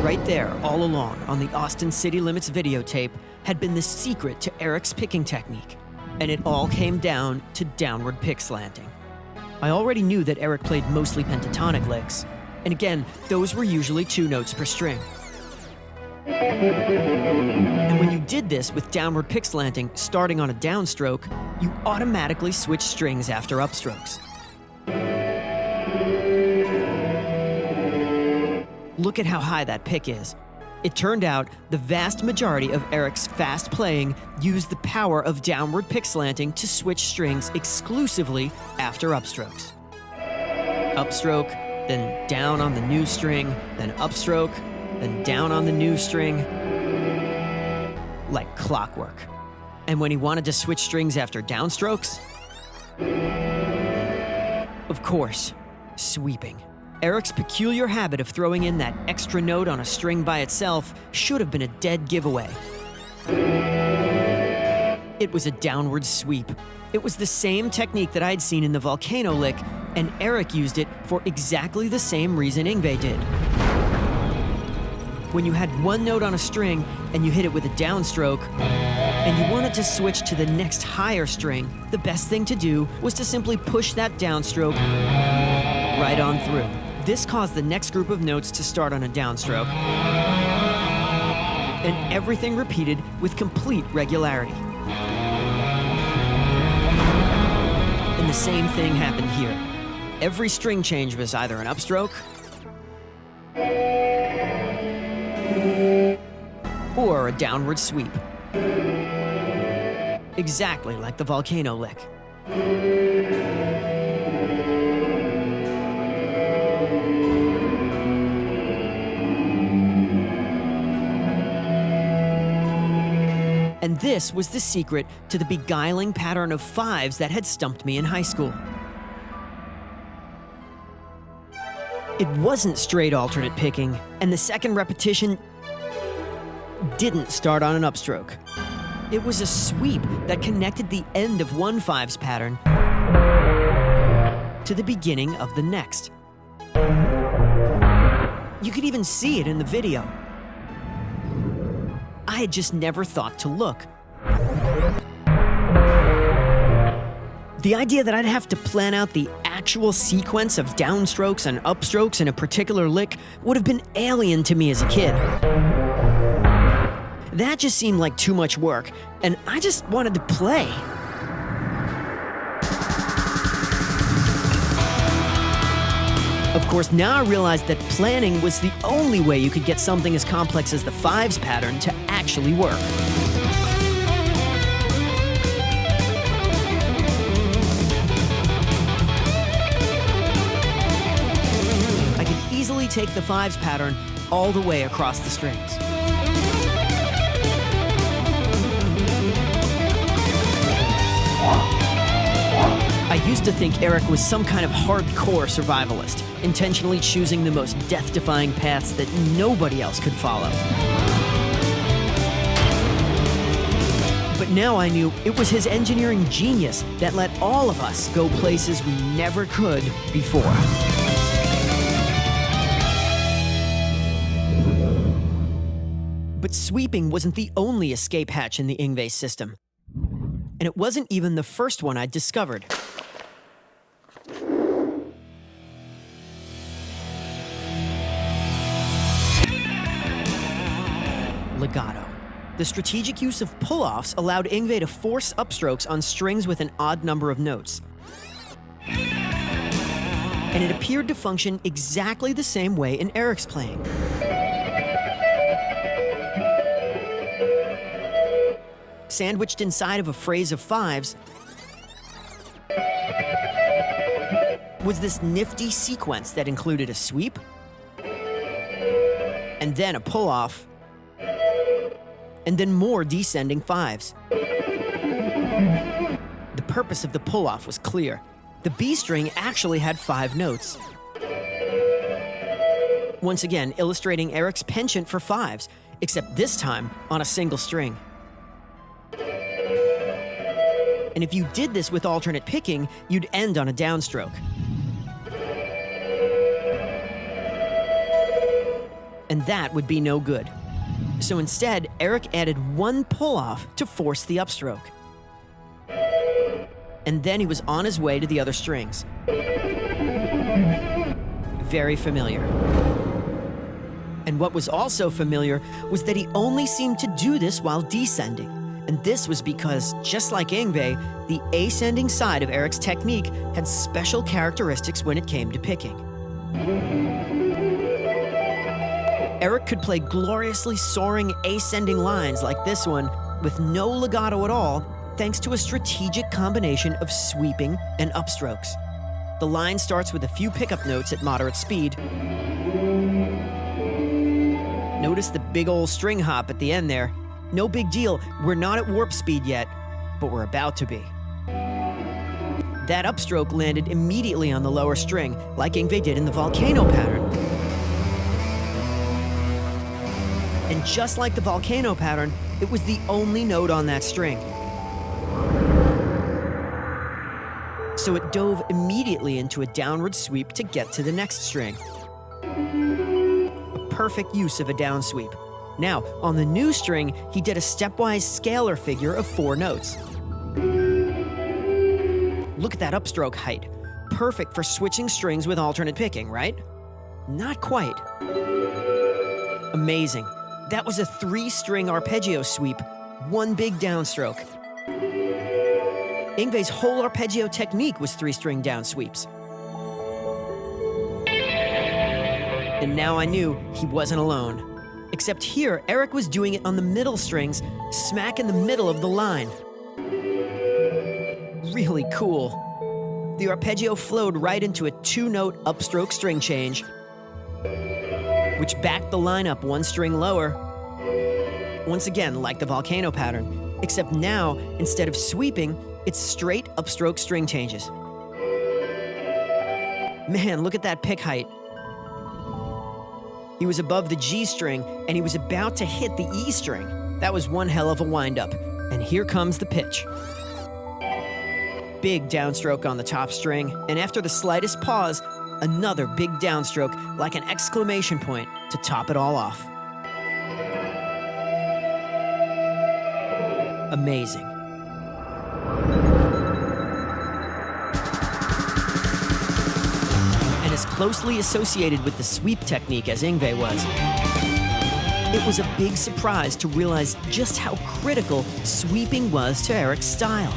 Right there, all along, on the Austin City Limits videotape, had been the secret to Eric's picking technique. And it all came down to downward pick slanting. I already knew that Eric played mostly pentatonic licks. And again, those were usually 2 notes per string. And when you did this with downward pick slanting starting on a downstroke, you automatically switch strings after upstrokes. Look at how high that pick is. It turned out the vast majority of Eric's fast playing used the power of downward pick slanting to switch strings exclusively after upstrokes. Upstroke, then down on the new string, then upstroke, then down on the new string, like clockwork. And when he wanted to switch strings after downstrokes, of course, sweeping. Eric's peculiar habit of throwing in that extra note on a string by itself should have been a dead giveaway. It was a downward sweep. It was the same technique that I'd seen in the Volcano lick, and Eric used it for exactly the same reason Yngwie did. When you had one note on a string and you hit it with a downstroke, and you wanted to switch to the next higher string, the best thing to do was to simply push that downstroke right on through. This caused the next group of notes to start on a downstroke, and everything repeated with complete regularity. And the same thing happened here. Every string change was either an upstroke or a downward sweep. Exactly like the Volcano lick. And this was the secret to the beguiling pattern of 5s that had stumped me in high school. It wasn't straight alternate picking, and the second repetition didn't start on an upstroke. It was a sweep that connected the end of one 5s pattern to the beginning of the next. You could even see it in the video. I had just never thought to look. The idea that I'd have to plan out the actual sequence of downstrokes and upstrokes in a particular lick would have been alien to me as a kid. That just seemed like too much work, and I just wanted to play. Of course, now I realized that planning was the only way you could get something as complex as the 5s pattern to actually work. I could easily take the 5s pattern all the way across the strings. I used to think Eric was some kind of hardcore survivalist, intentionally choosing the most death-defying paths that nobody else could follow. But now I knew it was his engineering genius that let all of us go places we never could before. But sweeping wasn't the only escape hatch in the Yngwie system. And it wasn't even the first one I'd discovered. Legato. The strategic use of pull-offs allowed Yngwie to force upstrokes on strings with an odd number of notes. And it appeared to function exactly the same way in Eric's playing. Sandwiched inside of a phrase of 5s was this nifty sequence that included a sweep, and then a pull-off, and then more descending 5s. The purpose of the pull-off was clear. The B string actually had 5 notes. Once again, illustrating Eric's penchant for 5s, except this time on a single string. And if you did this with alternate picking, you'd end on a downstroke. and that would be no good. So instead, Eric added one pull-off to force the upstroke. And then he was on his way to the other strings. Very familiar. And what was also familiar was that he only seemed to do this while descending. And this was because, just like Yngwie, the ascending side of Eric's technique had special characteristics when it came to picking. Eric could play gloriously soaring ascending lines like this one with no legato at all, thanks to a strategic combination of sweeping and upstrokes. The line starts with a few pickup notes at moderate speed. Notice the big old string hop at the end there. No big deal, we're not at warp speed yet, but we're about to be. That upstroke landed immediately on the lower string, like Yngwie did in the volcano pattern. And just like the volcano pattern, it was the only note on that string. So it dove immediately into a downward sweep to get to the next string. A perfect use of a down sweep. Now, on the new string, he did a stepwise scalar figure of 4 notes. Look at that upstroke height. Perfect for switching strings with alternate picking, right? Not quite. Amazing. That was a 3-string arpeggio sweep, 1 big downstroke. Yngwie's whole arpeggio technique was 3-string down sweeps. And now I knew he wasn't alone. Except here, Eric was doing it on the middle strings, smack in the middle of the line. Really cool. The arpeggio flowed right into a 2-note upstroke string change, which backed the line up 1 string lower. Once again, like the volcano pattern, except now, instead of sweeping, it's straight upstroke string changes. Man, look at that pick height. He was above the G string, and he was about to hit the E string. That was one hell of a wind-up. And here comes the pitch. Big downstroke on the top string, and after the slightest pause, another big downstroke, like an exclamation point, to top it all off. Amazing. And as closely associated with the sweep technique as Yngwie was, it was a big surprise to realize just how critical sweeping was to Eric's style.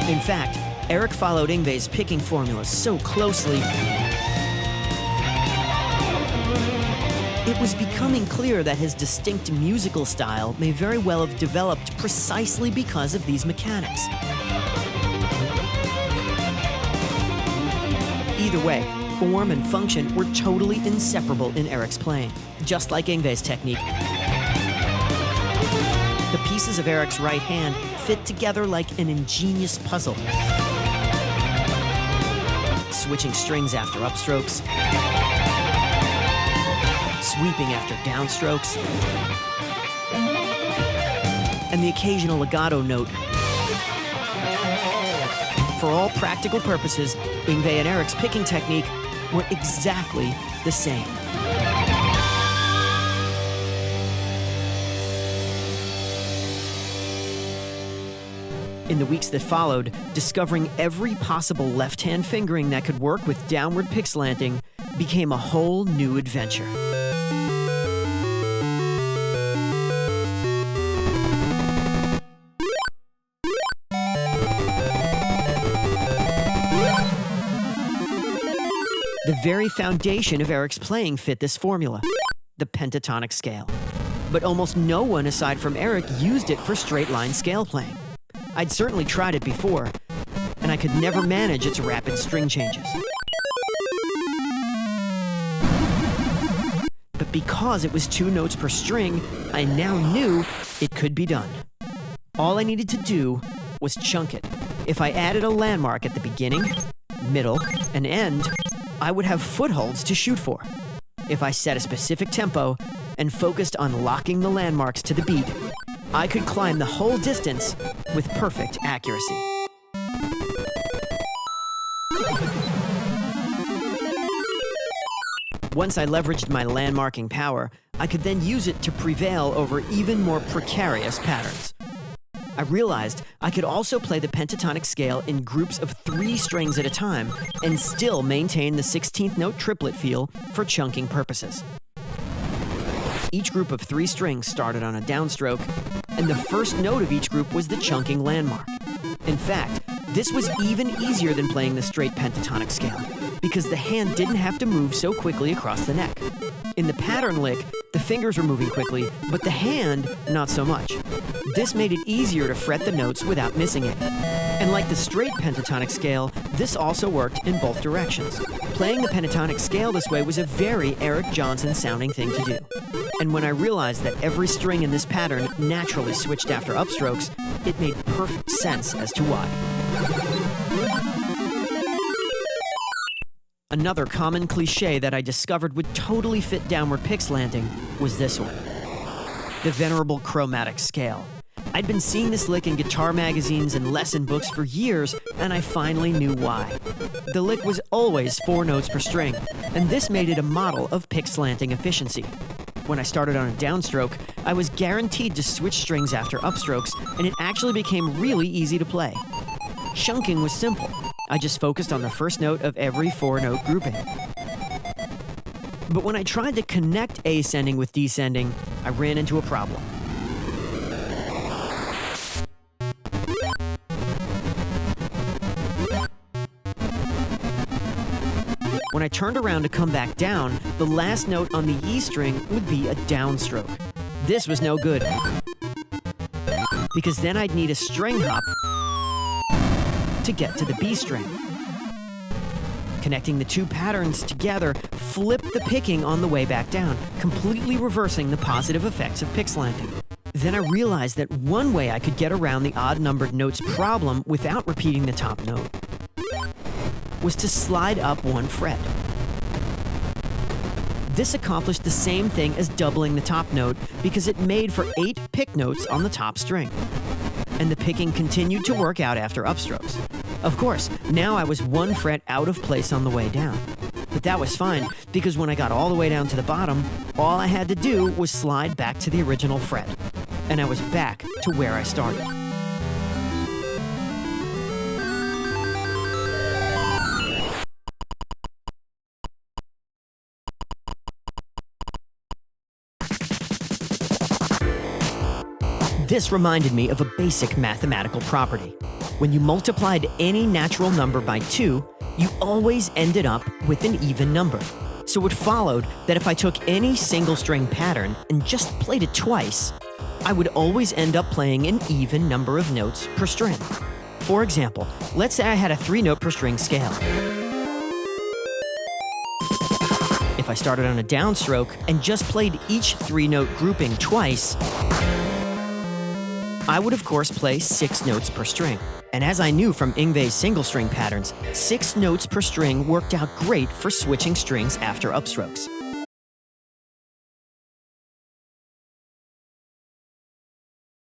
In fact, Eric followed Yngwie's picking formula so closely, it was becoming clear that his distinct musical style may very well have developed precisely because of these mechanics. Either way, form and function were totally inseparable in Eric's playing, just like Yngwie's technique. The pieces of Eric's right hand fit together like an ingenious puzzle. Switching strings after upstrokes, sweeping after downstrokes, and the occasional legato note. For all practical purposes, Yngwie and Eric's picking technique were exactly the same. In the weeks that followed, discovering every possible left-hand fingering that could work with downward pick slanting became a whole new adventure. The very foundation of Eric's playing fit this formula, the pentatonic scale. But almost no one aside from Eric used it for straight-line scale playing. I'd certainly tried it before, and I could never manage its rapid string changes. But because it was 2 notes per string, I now knew it could be done. All I needed to do was chunk it. If I added a landmark at the beginning, middle, and end, I would have footholds to shoot for. If I set a specific tempo and focused on locking the landmarks to the beat, I could climb the whole distance with perfect accuracy. Once I leveraged my landmarking power, I could then use it to prevail over even more precarious patterns. I realized I could also play the pentatonic scale in groups of 3 strings at a time and still maintain the 16th note triplet feel for chunking purposes. Each group of 3 strings started on a downstroke, and the first note of each group was the chunking landmark. In fact, this was even easier than playing the straight pentatonic scale, because the hand didn't have to move so quickly across the neck. In the pattern lick, the fingers were moving quickly, but the hand, not so much. This made it easier to fret the notes without missing it. And like the straight pentatonic scale, this also worked in both directions. Playing the pentatonic scale this way was a very Eric Johnson sounding thing to do. And when I realized that every string in this pattern naturally switched after upstrokes, it made perfect sense as to why. Another common cliche that I discovered would totally fit downward pick slanting was this one: the venerable chromatic scale. I'd been seeing this lick in guitar magazines and lesson books for years, and I finally knew why. The lick was always 4 notes per string, and this made it a model of pick slanting efficiency. When I started on a downstroke, I was guaranteed to switch strings after upstrokes, and it actually became really easy to play. Chunking was simple. I just focused on the first note of every 4-note grouping. But when I tried to connect ascending with descending, I ran into a problem. When I turned around to come back down, the last note on the E string would be a downstroke. This was no good, because then I'd need a string hop to get to the B string. Connecting the 2 patterns together flipped the picking on the way back down, completely reversing the positive effects of pick slanting. Then I realized that one way I could get around the odd-numbered notes problem without repeating the top note was to slide up 1 fret. This accomplished the same thing as doubling the top note because it made for 8 pick notes on the top string. And the picking continued to work out after upstrokes. Of course, now I was 1 fret out of place on the way down. But that was fine, because when I got all the way down to the bottom, all I had to do was slide back to the original fret. And I was back to where I started. This reminded me of a basic mathematical property. When you multiplied any natural number by 2, you always ended up with an even number. So it followed that if I took any single string pattern and just played it twice, I would always end up playing an even number of notes per string. For example, let's say I had a 3-note per string scale. If I started on a downstroke and just played each 3-note grouping twice, I would of course play 6 notes per string. And as I knew from Yngwie's single string patterns, 6 notes per string worked out great for switching strings after upstrokes.